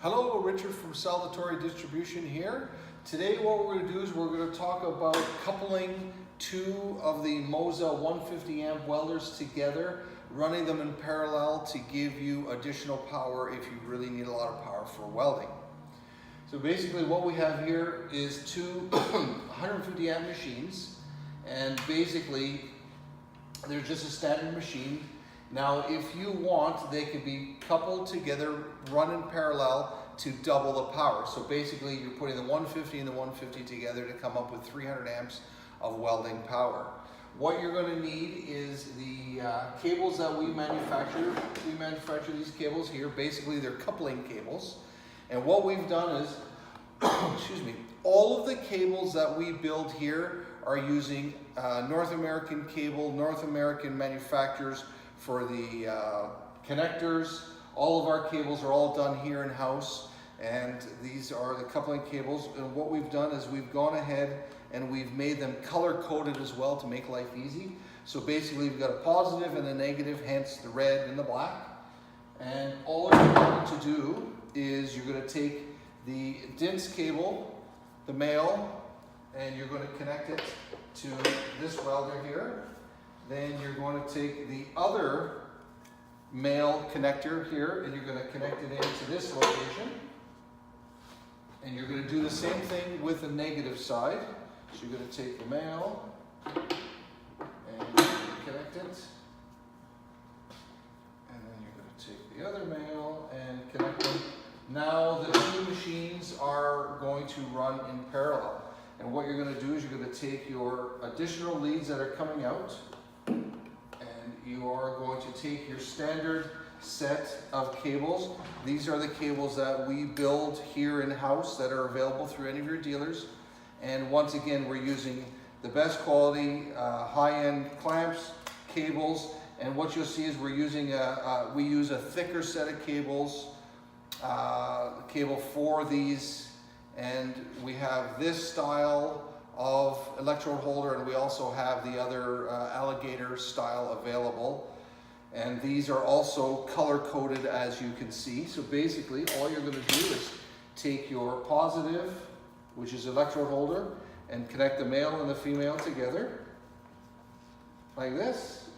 Hello, Richard from Saldatore Distribution here. Today what we're going to do is we're going to talk about coupling two of the MOSA 150 amp welders together, running them in parallel to give you additional power if you really need a lot of power for welding. So basically what we have here is two 150 amp machines, and basically they're just a standard machine. Now, if you want, they could be coupled together, run in parallel to double the power. So basically, you're putting the 150 and the 150 together to come up with 300 amps of welding power. What you're going to need is the cables that we manufacture. We manufacture these cables here. Basically, they're coupling cables. And what we've done is, excuse me, all of the cables that we build here are using North American cable, North American manufacturers for the connectors. All of our cables are all done here in-house, and these are the coupling cables. And what we've done is we've gone ahead and we've made them color-coded as well to make life easy. So basically we've got a positive and a negative, hence the red and the black. And all you're going to do is you're going to take the DINS cable, the male, and you're going to connect it to this welder here. Then you're going to take the other male connector here and you're going to connect it into this location. And you're going to do the same thing with the negative side. So you're going to take the male and connect it. And then you're going to take the other male and connect them. Now the two machines are going to run in parallel. And what you're going to do is you're going to take your additional leads that are coming out, you are going to take your standard set of cables. These are the cables that we build here in-house that are available through any of your dealers. And once again, we're using the best quality, high-end clamps, cables. And what you'll see is we use a thicker set of cables, cable for these. And we have this style of electrode holder, and we also have the other alligator style available, and these are also color coded, as you can see. So basically all you're going to do is take your positive, which is electrode holder, and connect the male and the female together like this,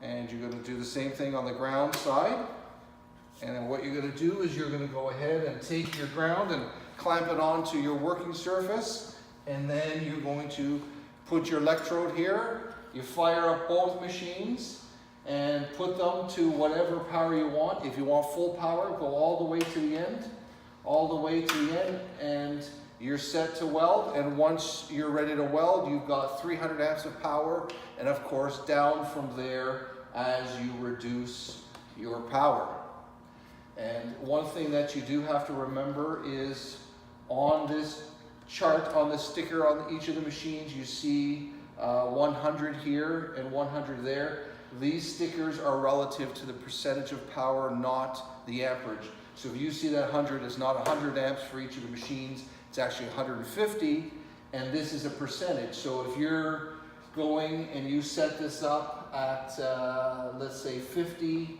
and you're going to do the same thing on the ground side. And then what you're going to do is you're going to go ahead and take your ground and clamp it onto your working surface. And then you're going to put your electrode here, you fire up both machines and put them to whatever power you want. If you want full power, go all the way to the end, and you're set to weld. And once you're ready to weld, you've got 300 amps of power, and of course down from there as you reduce your power. And one thing that you do have to remember is on this chart, on the sticker on each of the machines, you see 100 here and 100 there. These stickers are relative to the percentage of power, not the amperage. So if you see that 100, it's not 100 amps for each of the machines, it's actually 150, and this is a percentage. So if you're going and you set this up at, let's say 50,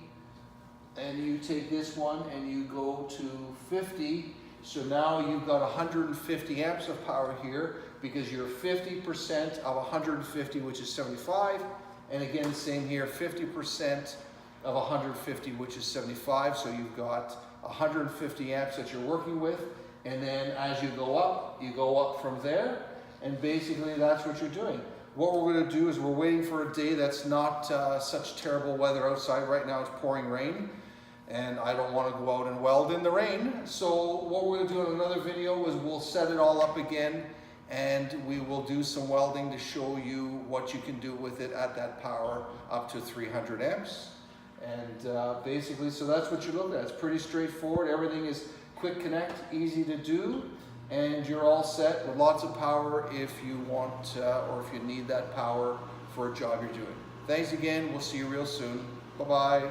and you take this one and you go to 50, so now you've got 150 amps of power here because you're 50% of 150, which is 75. And again, same here, 50% of 150, which is 75. So you've got 150 amps that you're working with. And then as you go up from there. And basically that's what you're doing. What we're going to do is we're waiting for a day that's not such terrible weather outside. Right now it's pouring rain, and I don't want to go out and weld in the rain. So what we're going to do in another video is we'll set it all up again, and we will do some welding to show you what you can do with it at that power up to 300 amps. And basically, so that's what you're looking at. It's pretty straightforward. Everything is quick connect, easy to do, and you're all set with lots of power if you want or if you need that power for a job you're doing. Thanks again. We'll see you real soon. Bye-bye.